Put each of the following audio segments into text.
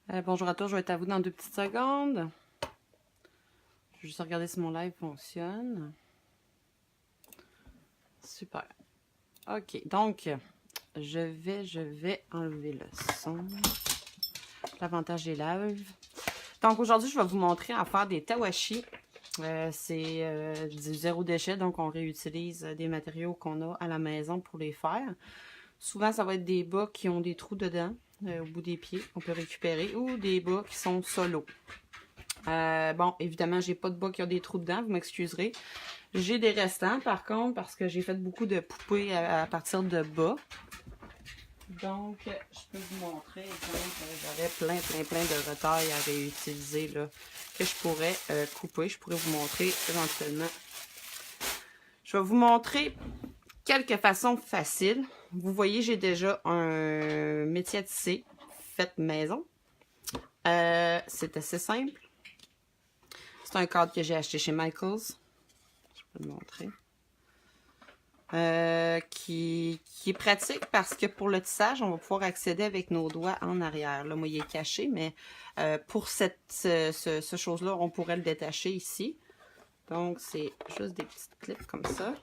Bonjour à tous, je vais être à vous dans 2 petites secondes. Je vais juste regarder si mon live fonctionne. Super. Ok, donc, je vais enlever le son. L'avantage des lives. Donc, aujourd'hui, je vais vous montrer à faire des tawashi. C'est du zéro déchet, donc on réutilise des matériaux qu'on a à la maison pour les faire. Souvent, ça va être des bas qui ont des trous dedans, au bout des pieds, on peut récupérer, ou des bas qui sont solos. Bon, évidemment, j'ai pas de bas qui ont des trous dedans, vous m'excuserez. J'ai des restants, par contre, parce que j'ai fait beaucoup de poupées à partir de bas. Donc, je peux vous montrer, j'avais plein de retails à réutiliser, là, que je pourrais couper. Je pourrais vous montrer éventuellement. Je vais vous montrer quelques façons faciles. Vous voyez, j'ai déjà un métier à tisser fait maison. C'est assez simple. C'est un cadre que j'ai acheté chez Michaels. Je peux le montrer. Qui est pratique parce que pour le tissage, on va pouvoir accéder avec nos doigts en arrière. Là, moi, il est caché, mais pour ce chose-là, on pourrait le détacher ici. Donc, c'est juste des petites clips comme ça.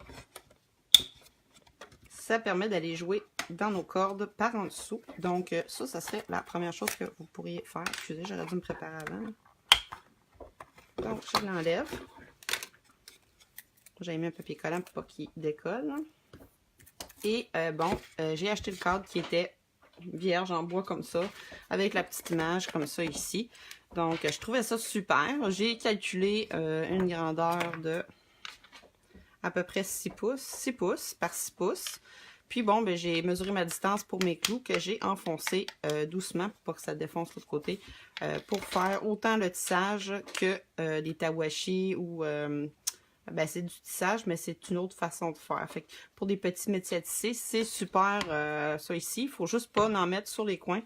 Ça permet d'aller jouer dans nos cordes par en dessous. Donc, ça serait la première chose que vous pourriez faire. Excusez, j'aurais dû me préparer avant. Donc, je l'enlève. J'ai mis un papier collant pour pas qu'il décolle. Et bon, j'ai acheté le cadre qui était vierge en bois comme ça, avec la petite image comme ça ici. Donc, je trouvais ça super. J'ai calculé une grandeur de à peu près 6 pouces par 6 pouces. Puis bon, ben, j'ai mesuré ma distance pour mes clous que j'ai enfoncé doucement pour pas que ça défonce de l'autre côté pour faire autant le tissage que les tawashi ou... ben, c'est du tissage, mais c'est une autre façon de faire. Fait que pour des petits métiers à tisser, c'est super ça ici. Il faut juste pas en mettre sur les coins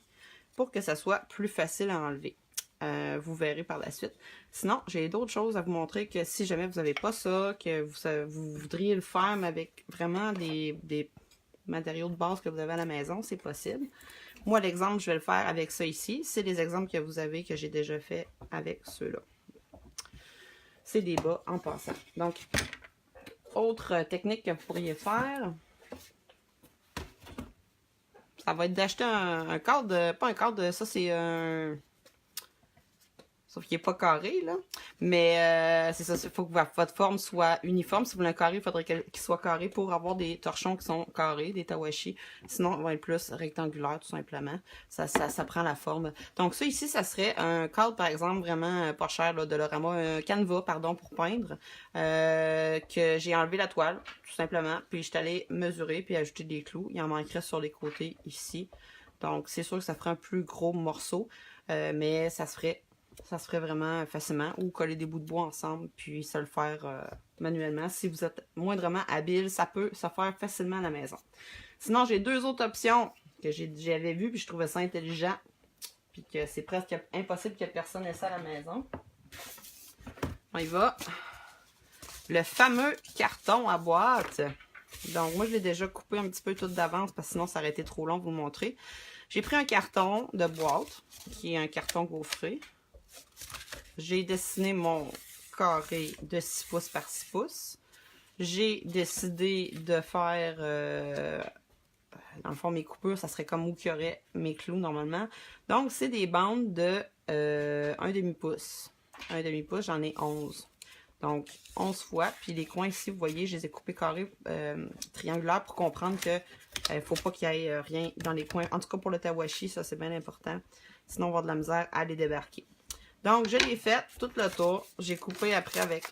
pour que ça soit plus facile à enlever. Vous verrez par la suite. Sinon, j'ai d'autres choses à vous montrer que si jamais vous n'avez pas ça, que vous voudriez le faire, mais avec vraiment des matériaux de base que vous avez à la maison, c'est possible. Moi, l'exemple, je vais le faire avec ça ici. C'est les exemples que vous avez, que j'ai déjà fait avec ceux-là. C'est des bas en passant. Donc, autre technique que vous pourriez faire, ça va être d'acheter un cadre, pas un cadre, ça c'est un... Sauf qu'il n'est pas carré, là. Mais c'est ça, il faut que votre forme soit uniforme. Si vous voulez un carré, il faudrait qu'il soit carré pour avoir des torchons qui sont carrés, des tawashi. Sinon, ils vont être plus rectangulaires, tout simplement. Ça prend la forme. Donc ça, ici, ça serait un cadre, par exemple, vraiment pas cher, là, de Lorama, un canevas, pardon, pour peindre, que j'ai enlevé la toile, tout simplement. Puis je suis allée mesurer, puis ajouter des clous. Il en manquerait sur les côtés, ici. Donc, c'est sûr que ça ferait un plus gros morceau, mais ça se ferait vraiment facilement, ou coller des bouts de bois ensemble, puis se le faire manuellement. Si vous êtes moindrement habile, ça peut se faire facilement à la maison. Sinon, j'ai deux autres options que j'avais vues, puis je trouvais ça intelligent, puis que c'est presque impossible que personne ait ça à la maison. On y va. Le fameux carton à boîte. Donc, moi, je l'ai déjà coupé un petit peu tout d'avance, parce que sinon, ça aurait été trop long de vous le montrer. J'ai pris un carton de boîte, qui est un carton gaufré. J'ai dessiné mon carré de 6 pouces par 6 pouces. J'ai décidé de faire, dans le fond, mes coupures, ça serait comme où qu'il y aurait mes clous normalement. Donc, c'est des bandes de 1 demi-pouce. 1 demi-pouce, j'en ai 11. Donc, 11 fois. Puis les coins ici, vous voyez, je les ai coupés carrés triangulaires pour comprendre que faut pas qu'il y ait rien dans les coins. En tout cas, pour le tawashi, ça, c'est bien important. Sinon, on va avoir de la misère à les débarquer. Donc, je l'ai fait tout le tour. J'ai coupé après avec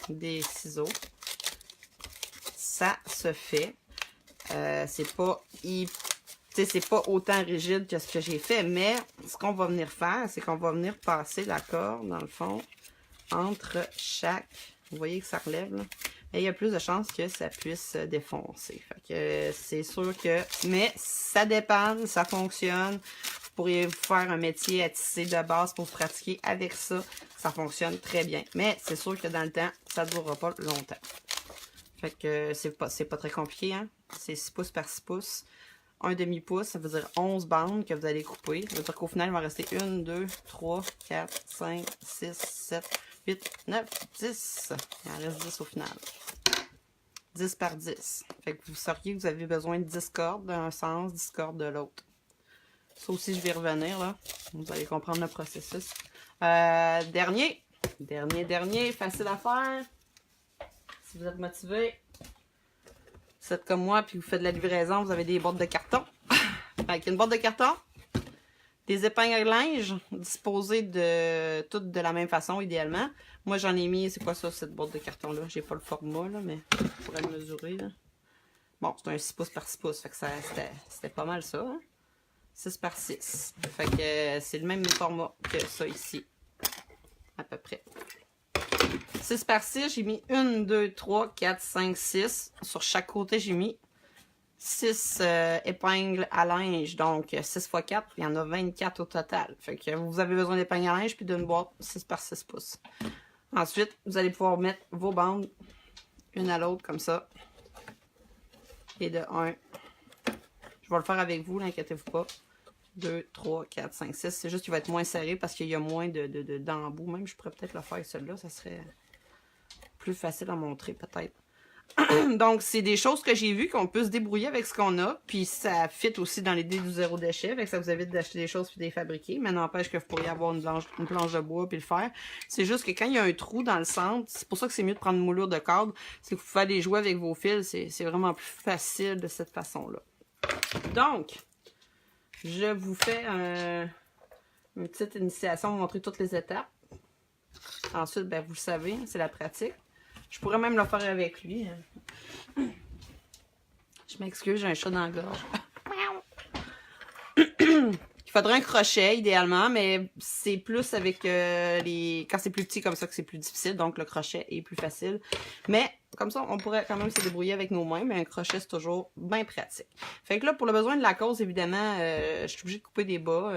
des ciseaux. Ça se fait. C'est pas autant rigide que ce que j'ai fait, mais ce qu'on va venir faire, c'est qu'on va venir passer la corde, dans le fond, entre chaque... Vous voyez que ça relève, là? Et il y a plus de chances que ça puisse défoncer. Fait que c'est sûr que... Mais ça dépanne, ça fonctionne. Vous pourriez faire un métier à tisser de base pour pratiquer avec ça. Ça fonctionne très bien. Mais c'est sûr que dans le temps, ça ne durera pas longtemps. Fait que c'est pas très compliqué, hein? C'est 6 pouces par 6 pouces. un demi-pouce, ça veut dire 11 bandes que vous allez couper. Ça veut dire qu'au final, il va rester 1, 2, 3, 4, 5, 6, 7, 8, 9, 10. Il en reste 10 au final. 10 par 10. Fait que vous sauriez que vous avez besoin de 10 cordes d'un sens, 10 cordes de l'autre. Ça aussi, je vais y revenir, là. Vous allez comprendre le processus. Dernier, facile à faire. Si vous êtes motivé, vous êtes comme moi, puis vous faites de la livraison, vous avez des boîtes de carton. Avec une boîte de carton, des épingles à linge disposées de toutes de la même façon, idéalement. Moi, j'en ai mis, c'est quoi ça, cette boîte de carton-là? J'ai pas le format, là, mais je pourrais le mesurer, là. Bon, c'est un 6 pouces par 6 pouces, fait que c'était pas mal ça, hein? 6 par 6. Fait que c'est le même format que ça ici, à peu près. 6 par 6, j'ai mis 1, 2, 3, 4, 5, 6. Sur chaque côté, j'ai mis 6 épingles à linge. Donc, 6 x 4, il y en a 24 au total. Fait que vous avez besoin d'épingles à linge puis d'une boîte 6 par 6 pouces. Ensuite, vous allez pouvoir mettre vos bandes une à l'autre comme ça. Et de 1. Je vais le faire avec vous, n'inquiétez-vous pas. 2, 3, 4, 5, 6. C'est juste qu'il va être moins serré parce qu'il y a moins d'embout. Même, je pourrais peut-être le faire avec celui-là. Ça serait plus facile à montrer, peut-être. Donc, c'est des choses que j'ai vues qu'on peut se débrouiller avec ce qu'on a. Puis, ça fit aussi dans l'idée du zéro déchet. Fait que ça vous évite d'acheter des choses puis de les fabriquer. Mais n'empêche que vous pourriez avoir une planche de bois puis le faire. C'est juste que quand il y a un trou dans le centre, c'est pour ça que c'est mieux de prendre une moulure de cadre. C'est que vous pouvez aller jouer avec vos fils. C'est vraiment plus facile de cette façon-là. Donc, je vous fais une petite initiation, vous montrer toutes les étapes. Ensuite, ben, vous le savez, c'est la pratique. Je pourrais même le faire avec lui. Je m'excuse, j'ai un chat dans la gorge. Il faudrait un crochet, idéalement, mais c'est plus avec quand c'est plus petit comme ça que c'est plus difficile, donc le crochet est plus facile. Mais comme ça, on pourrait quand même se débrouiller avec nos mains, mais un crochet, c'est toujours bien pratique. Fait que là, pour le besoin de la cause, évidemment, je suis obligée de couper des bas,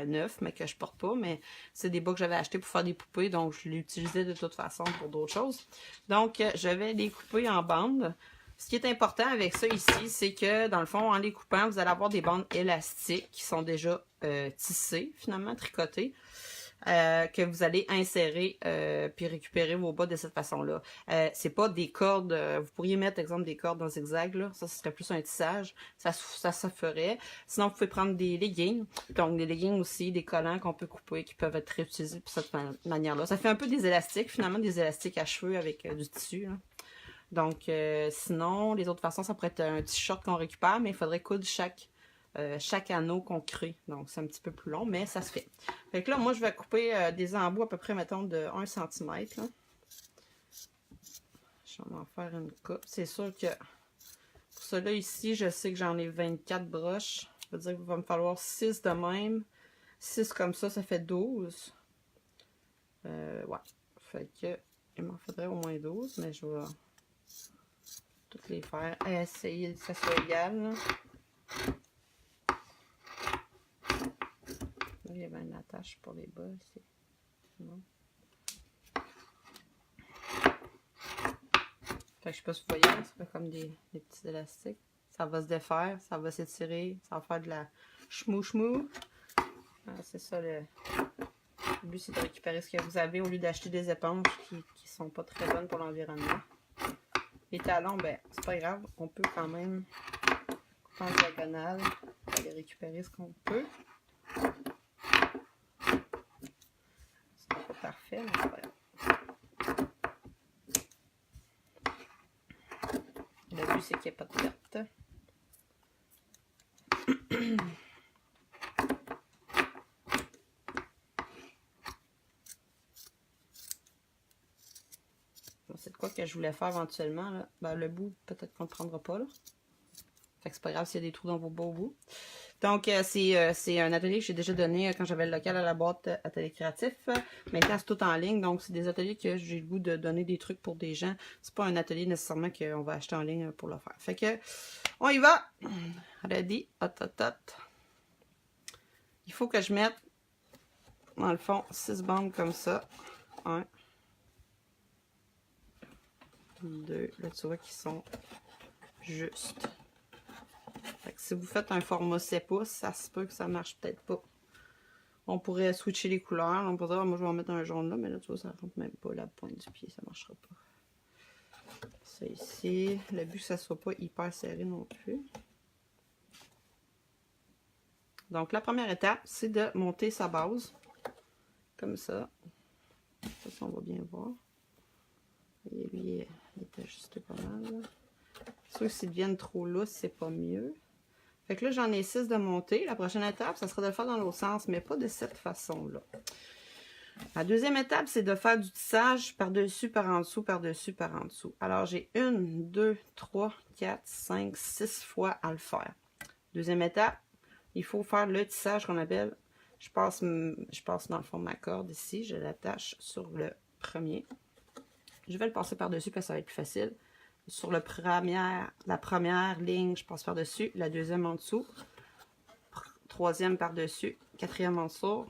neufs, mais que je porte pas, mais c'est des bas que j'avais achetés pour faire des poupées, donc je les utilisais de toute façon pour d'autres choses. Donc, je vais les couper en bandes. Ce qui est important avec ça ici, c'est que dans le fond, en les coupant, vous allez avoir des bandes élastiques qui sont déjà tissées, finalement, tricotées, que vous allez insérer puis récupérer vos bas de cette façon-là. C'est pas des cordes, vous pourriez mettre, exemple, des cordes en zigzag, là. Ça, ce serait plus un tissage, ça se ferait. Sinon, vous pouvez prendre des leggings, donc des leggings aussi, des collants qu'on peut couper, qui peuvent être réutilisés de cette manière-là. Ça fait un peu des élastiques, finalement, des élastiques à cheveux avec du tissu, là. Donc, sinon, les autres façons, ça pourrait être un t-shirt qu'on récupère, mais il faudrait coudre chaque anneau qu'on crée. Donc, c'est un petit peu plus long, mais ça se fait. Fait que là, moi, je vais couper des embouts à peu près, mettons, de 1 cm. Là. Je vais en faire une coupe. C'est sûr que pour cela ici, je sais que j'en ai 24 broches. Ça veut dire qu'il va me falloir 6 de même. 6 comme ça fait 12. Ouais. Fait que il m'en faudrait au moins 12, mais je vais toutes les faire. Essayer que ça soit égal. Là, il y avait une attache pour les bas ici. Non. Fait que je sais pas si vous voyez, ça fait comme des petits élastiques. Ça va se défaire, ça va s'étirer, ça va faire de la chmou-chmou. C'est ça le but, c'est de récupérer ce que vous avez au lieu d'acheter des éponges qui sont pas très bonnes pour l'environnement. Les talons, ben, c'est pas grave, on peut quand même couper en diagonale, aller récupérer ce qu'on peut. C'est pas parfait, mais c'est pas grave. Le but, c'est qu'il n'y ait pas de perte. C'est de quoi que je voulais faire éventuellement. Là. Ben, le bout, peut-être qu'on ne le prendra pas. Là. Fait que c'est pas grave s'il y a des trous dans vos beaux bouts. Donc, c'est un atelier que j'ai déjà donné quand j'avais le local à la boîte Atelier Créatif. Maintenant, c'est tout en ligne. Donc, c'est des ateliers que j'ai le goût de donner des trucs pour des gens. C'est pas un atelier nécessairement qu'on va acheter en ligne pour le faire. Fait que, on y va. Ready. Hot, hot, hot. Il faut que je mette, dans le fond, 6 bandes comme ça. 1, 2. Là, tu vois qu'ils sont juste. Fait que si vous faites un format 7 pouces, ça se peut que ça marche peut-être pas. On pourrait switcher les couleurs. On pourrait dire, moi je vais en mettre un jaune là, mais là tu vois, ça rentre même pas la pointe du pied, ça marchera pas. Ça ici, le but que ça soit pas hyper serré non plus. Donc la première étape, c'est de monter sa base. Comme ça. Ça, on va bien voir. Et lui, il est ajusté pas mal. C'est sûr que s'ils deviennent trop lousses, c'est pas mieux. Fait que là, j'en ai 6 de monter. La prochaine étape, ça serait de le faire dans l'autre sens, mais pas de cette façon-là. La deuxième étape, c'est de faire du tissage par-dessus, par en dessous, par-dessus, par en dessous. Alors, j'ai 1, 2, 3, 4, 5, 6 fois à le faire. Deuxième étape, il faut faire le tissage qu'on appelle, je passe dans le fond ma corde ici, je l'attache sur le premier. Je vais le passer par-dessus parce que ça va être plus facile. Sur la première ligne, je passe par-dessus, la deuxième en dessous, troisième par-dessus, quatrième en dessous.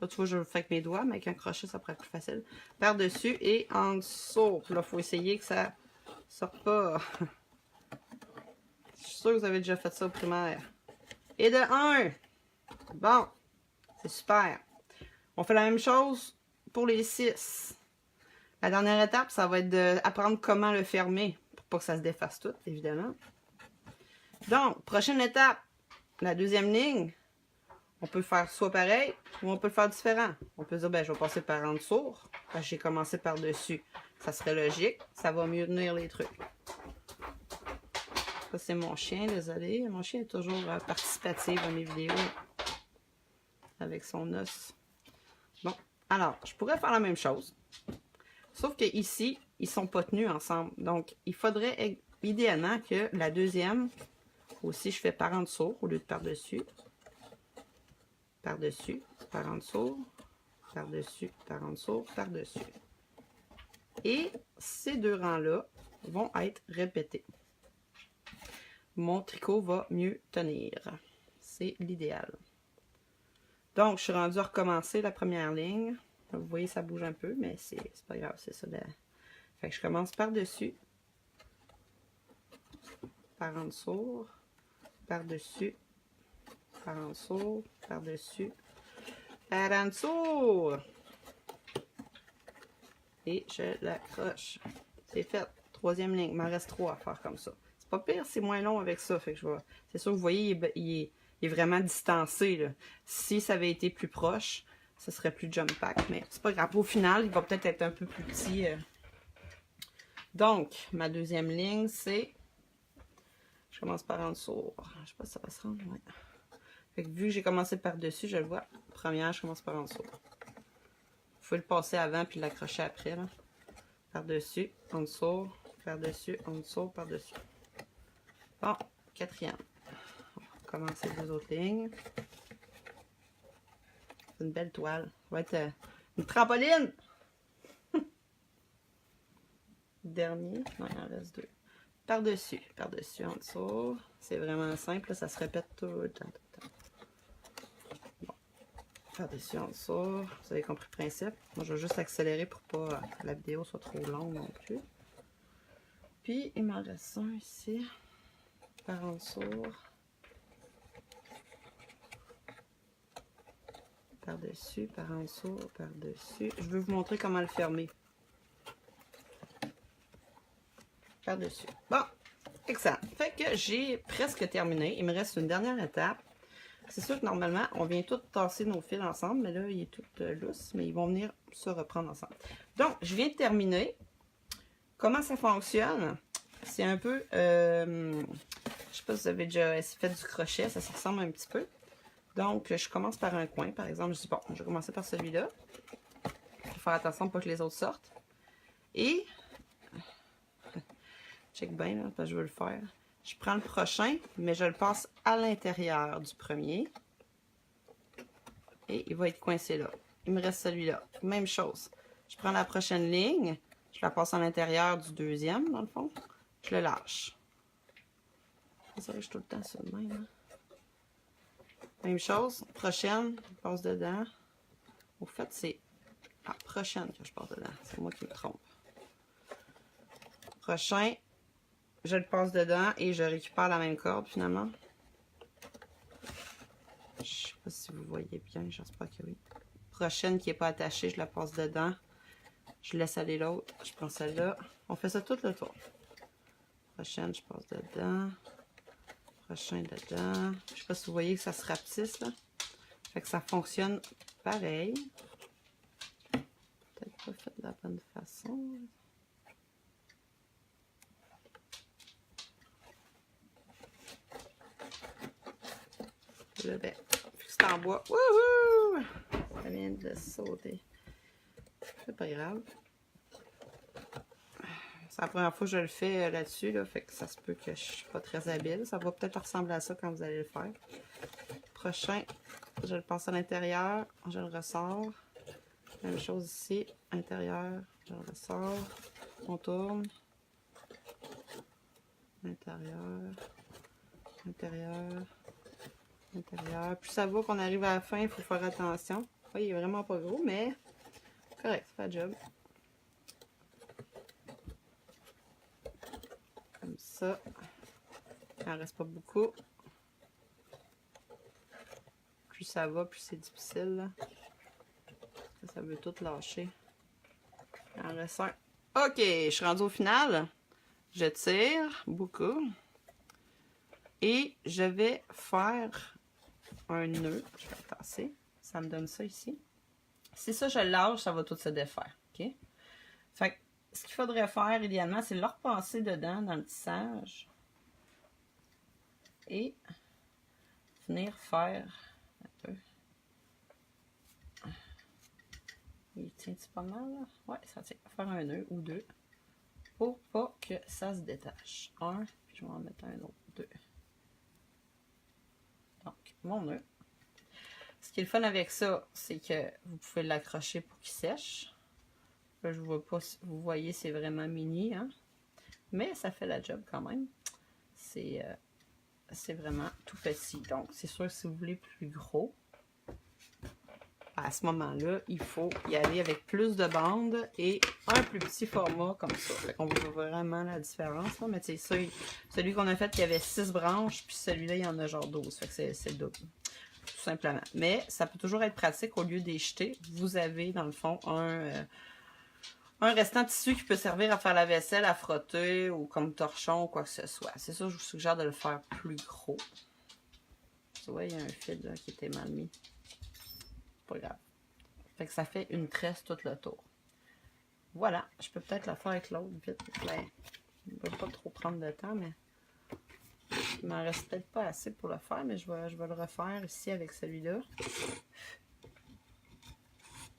Là, tu vois, je le fais avec mes doigts, mais avec un crochet, ça pourrait être plus facile. Par-dessus et en dessous. Là, il faut essayer que ça sorte pas. Je suis sûre que vous avez déjà fait ça au primaire. Et de 1. Bon, c'est super. On fait la même chose pour les 6. La dernière étape, ça va être d'apprendre comment le fermer pour pas que ça se défasse tout, évidemment. Donc, prochaine étape, la deuxième ligne, on peut faire soit pareil ou on peut le faire différent. On peut dire, ben, je vais passer par en dessous, parce que j'ai commencé par-dessus. Ça serait logique, ça va mieux tenir les trucs. Ça, c'est mon chien, désolé. Mon chien est toujours participatif à mes vidéos avec son os. Bon, alors, je pourrais faire la même chose. Sauf que ici, ils sont pas tenus ensemble. Donc, il faudrait idéalement que la deuxième, aussi, je fais par en dessous au lieu de par-dessus. Par-dessus, par en dessous, par-dessus, par en dessous, par-dessus. Et ces deux rangs-là vont être répétés. Mon tricot va mieux tenir. C'est l'idéal. Donc, je suis rendue à recommencer la première ligne. Vous voyez, ça bouge un peu, mais c'est pas grave, c'est ça. Fait que je commence par-dessus, par en dessous, par-dessus, par en dessous, par-dessus, par en dessous. Et je l'accroche. C'est fait. Troisième ligne. Il m'en reste 3 à faire comme ça. C'est pas pire, c'est moins long avec ça. Fait que je vois. C'est sûr que vous voyez, il est vraiment distancé, là. Si ça avait été plus proche, ce serait plus jump pack, mais c'est pas grave. Au final, il va peut-être être un peu plus petit. Donc, ma deuxième ligne, c'est... Je commence par en dessous. Je sais pas si ça va se rendre. Ouais. Fait que vu que j'ai commencé par-dessus, je le vois. Première, je commence par en dessous. Vous pouvez le passer avant puis l'accrocher après. Par-dessus, en dessous, par-dessus, en dessous, par-dessus. Bon, quatrième. On va commencer les deux autres lignes. C'est une belle toile. Ça va être une trampoline! Dernier. Non, il en reste 2. Par-dessus, par-dessus, en dessous. C'est vraiment simple, ça se répète tout le temps. Bon. Par-dessus, en dessous. Vous avez compris le principe. Moi, je vais juste accélérer pour pas que la vidéo soit trop longue non plus. Puis, il m'en reste un ici. Par en dessous. Par-dessus, par en dessous, par-dessus. Je veux vous montrer comment le fermer. Par-dessus. Bon, excellent. Fait que j'ai presque terminé. Il me reste une dernière étape. C'est sûr que normalement, on vient tout tasser nos fils ensemble, mais là, il est tout lousse, mais ils vont venir se reprendre ensemble. Donc, je viens de terminer. Comment ça fonctionne? C'est un peu... je sais pas si vous avez déjà fait du crochet, ça se ressemble un petit peu. Donc, je commence par un coin, par exemple. Je dis, bon, je vais commencer par celui-là. Il faut faire attention pour pas que les autres sortent. Et... check bien, là, parce que je veux le faire. Je prends le prochain, mais je le passe à l'intérieur du premier. Et il va être coincé là. Il me reste celui-là. Même chose. Je prends la prochaine ligne. Je la passe à l'intérieur du deuxième, dans le fond. Je le lâche. Ça, je suis tout le temps sur le même. Hein? Même chose. Prochaine, je passe dedans. Au fait, c'est la prochaine que je passe dedans. C'est moi qui me trompe. Prochain. je le passe dedans et je récupère la même corde finalement. Je sais pas si vous voyez bien, j'espère que oui. Prochaine qui n'est pas attachée, je la passe dedans. Je laisse aller l'autre. Je prends celle-là. On fait ça tout le tour. Prochaine, je passe dedans. Prochain dedans. Je sais pas si vous voyez que ça se rapetisse là. Fait que ça fonctionne pareil. Peut-être pas fait de la bonne façon. Là, ben, vu que c'est en bois. Wouhou! Ça vient de sauter. C'est pas grave. C'est la première fois que je le fais là-dessus, là, fait que ça se peut que je suis pas très habile. Ça va peut-être ressembler à ça quand vous allez le faire. Prochain, je le passe à l'intérieur, je le ressors. Même chose ici, intérieur, je le ressors. On tourne. Intérieur, intérieur, intérieur. Plus ça va qu'on arrive à la fin, il faut faire attention. Oui, il est vraiment pas gros, mais correct, c'est pas le job. Comme ça. Il n'en reste pas beaucoup. Plus ça va, plus c'est difficile. Là. Ça veut tout lâcher. Il en reste un. Ok, je suis rendue au final. Je tire beaucoup. Et je vais faire un nœud. Je vais le tasser. Ça me donne ça ici. Si ça, je lâche, ça va tout se défaire. Ok? Fait que ce qu'il faudrait faire, idéalement, c'est le repasser dedans dans le tissage. Et venir faire un peu. Il tient pas mal, là? Ouais, ça tient. Faire un nœud ou deux. Pour pas que ça se détache. Un, puis je vais en mettre un autre. Deux. Donc, mon nœud. Ce qui est le fun avec ça, c'est que vous pouvez l'accrocher pour qu'il sèche. Là, je ne vois pas si vous voyez, c'est vraiment mini, hein? Mais ça fait la job quand même. C'est vraiment tout petit. Donc, c'est sûr, si vous voulez plus gros, à ce moment-là, il faut y aller avec plus de bandes et un plus petit format comme ça. Fait qu'on voit vraiment la différence. Là. Mais tu sais, celui qu'on a fait, il y avait 6 branches, puis celui-là, il y en a genre 12. Fait que c'est le double. Tout simplement. Mais ça peut toujours être pratique. Au lieu de les jeter, vous avez, dans le fond, un restant de tissu qui peut servir à faire la vaisselle, à frotter ou comme torchon ou quoi que ce soit. C'est ça, je vous suggère de le faire plus gros. Tu vois, il y a un fil là, qui était mal mis. Pas grave. Fait que ça fait une tresse tout le tour. Voilà, je peux peut-être la faire avec l'autre vite. Ben, je ne vais pas trop prendre de temps, mais il m'en reste peut-être pas assez pour le faire, mais je vais le refaire ici avec celui-là.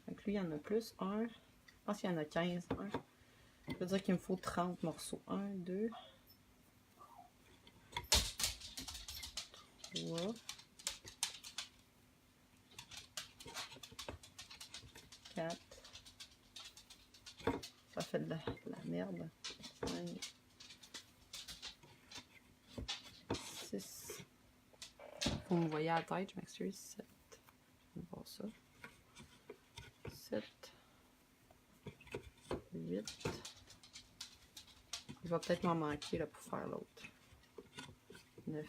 Donc lui, il y en a plus. Un. Je pense qu'il y en a 15. Un. Ça veut dire qu'il me faut 30 morceaux. 1, 2, 3, 4. Ça fait de la merde. 5, 6. Vous me voyez à la tête, je m'excuse. 7. On va voir ça. 7. 8. Il va peut-être m'en manquer là, pour faire l'autre. 9.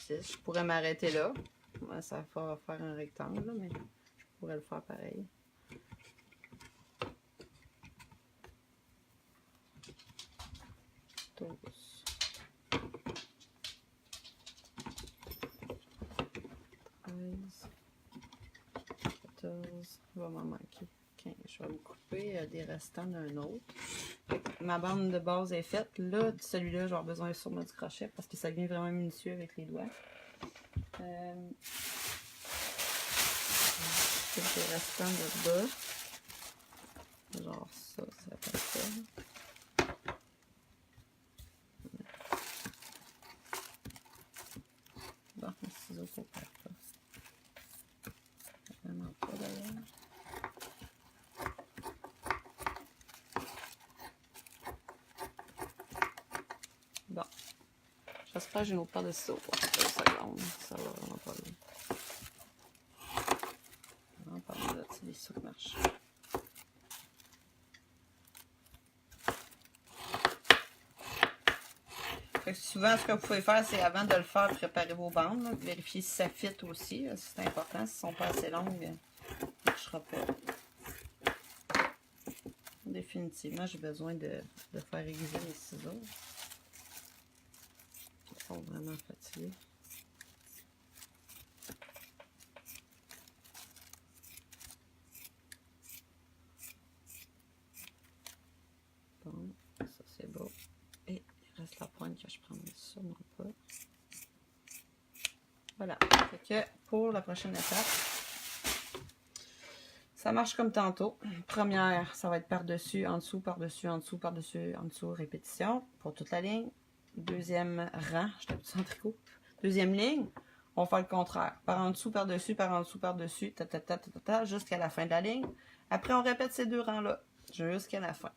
10. Je pourrais m'arrêter là. Ouais, ça va faire un rectangle, là, mais je pourrais le faire pareil. 12. 13. 14. Il va m'en manquer. 15. Je vais me couper des restants d'un autre. Ma bande de base est faite. Là, celui-là, je vais avoir besoin sûrement du crochet parce que ça devient vraiment minutieux avec les doigts. Des restants de bas. Genre ça, ça fait ça. Bon, mes ciseaux pour faire ça. Vraiment pas d'ailleurs. Bon. J'espère que j'ai une autre paire de ciseaux pour 2 secondes. Ça va vraiment pas bien. Vraiment pas bien là, c'est des ciseaux qui marchent. Fait que souvent, ce que vous pouvez faire, c'est avant de le faire, préparer vos bandes. Là, vérifier si ça fit aussi. C'est important. Si elles ne sont pas assez longues, ça ne marchera pas. Définitivement, j'ai besoin de faire aiguiser mes ciseaux. Ils sont vraiment fatigués. Bon, ça c'est beau. Et il reste la pointe que je prendrai sûrement pas. Voilà. Fait que pour la prochaine étape, ça marche comme tantôt. Première, ça va être par-dessus, en dessous, par-dessus, en dessous, par-dessus, en dessous, répétition pour toute la ligne. Deuxième rang, je t'habitue en tricot. Deuxième ligne, on va faire le contraire. Par en dessous, par-dessus, par en dessous, par-dessus, jusqu'à la fin de la ligne. Après, on répète ces deux rangs-là jusqu'à la fin.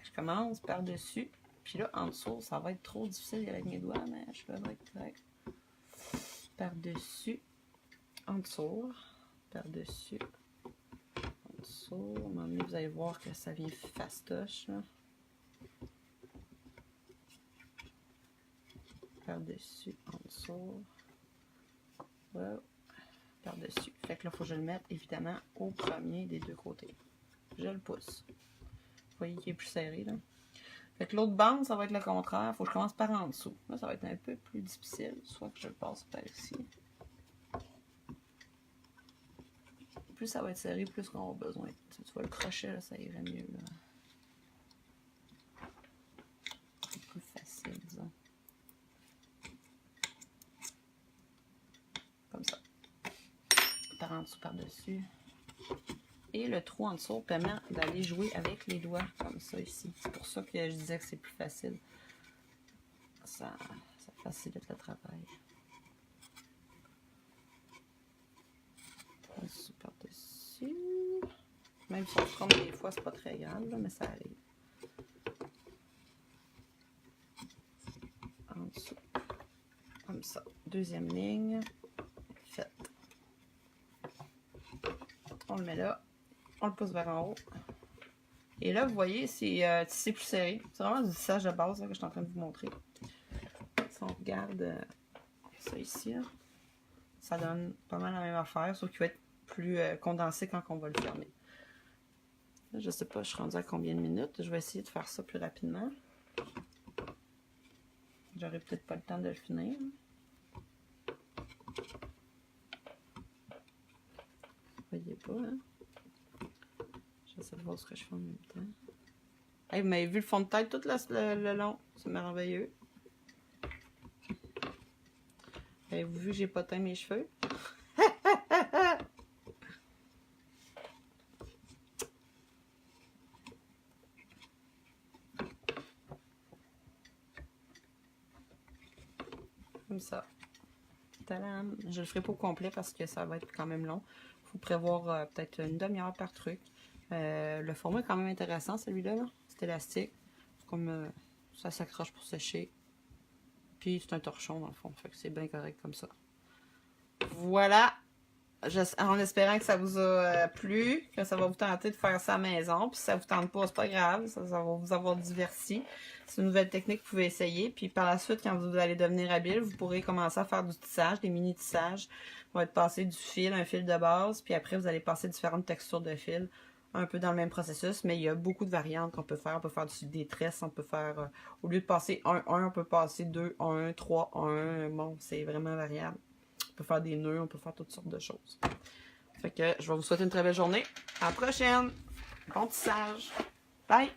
Je commence par-dessus. Puis là, en dessous, ça va être trop difficile avec mes doigts, mais je peux être correct. Par-dessus, en dessous, par-dessus, en dessous. À un moment donné, vous allez voir que ça vient fastoche, là. Par-dessus, en dessous. Wow. Par-dessus. Fait que là, il faut que je le mette, évidemment, au premier des deux côtés. Je le pousse. Vous voyez qu'il est plus serré, là. Fait que l'autre bande, ça va être le contraire. Il faut que je commence par en dessous. Là, ça va être un peu plus difficile. Soit que je le passe par ici. Plus ça va être serré, plus qu'on aura besoin. Tu vois, le crochet, là, ça irait mieux, là. C'est plus facile, disons. Comme ça. Par en dessous, par-dessus. Et le trou en dessous permet d'aller jouer avec les doigts, comme ça ici. C'est pour ça que je disais que c'est plus facile. Ça facilite le travail. En dessous, par-dessus. Même si on se trompe des fois, c'est pas très grave, là, mais ça arrive. En dessous. Comme ça. Deuxième ligne. Faite. On le met là. On le pousse vers en haut. Et là, vous voyez, c'est tissé plus serré. C'est vraiment du tissage de base là, que je suis en train de vous montrer. Si on regarde ça ici, là, ça donne pas mal la même affaire, sauf qu'il va être plus condensé quand on va le fermer. Là, je sais pas, je suis rendue à combien de minutes. Je vais essayer de faire ça plus rapidement. J'aurai peut-être pas le temps de le finir. Vous voyez pas, hein? J'essaie de voir ce que je fais en même temps. Hey, vous m'avez vu le fond de tête tout le long. C'est merveilleux. Avez-vous vu que j'ai pas teint mes cheveux? Comme ça. Tadam! Je le ferai pas au complet parce que ça va être quand même long. Il faut prévoir peut-être une demi-heure par truc. Le format est quand même intéressant, celui-là. Là. C'est élastique. Comme ça s'accroche pour sécher. Puis c'est un torchon dans le fond. Fait que c'est bien correct comme ça. Voilà! En espérant que ça vous a plu, que ça va vous tenter de faire ça à la maison. Puis si ça vous tente pas, c'est pas grave, ça va vous avoir diverti. C'est une nouvelle technique que vous pouvez essayer. Puis par la suite, quand vous allez devenir habile, vous pourrez commencer à faire du tissage, des mini tissages. Vous allez passer du fil, un fil de base, puis après vous allez passer différentes textures de fil. Un peu dans le même processus, mais il y a beaucoup de variantes qu'on peut faire. On peut faire des tresses, on peut faire, au lieu de passer 1-1, on peut passer 2-1, 3-1. Bon, c'est vraiment variable. On peut faire des nœuds, on peut faire toutes sortes de choses. Fait que je vais vous souhaiter une très belle journée. À la prochaine. Bon tissage. Bye!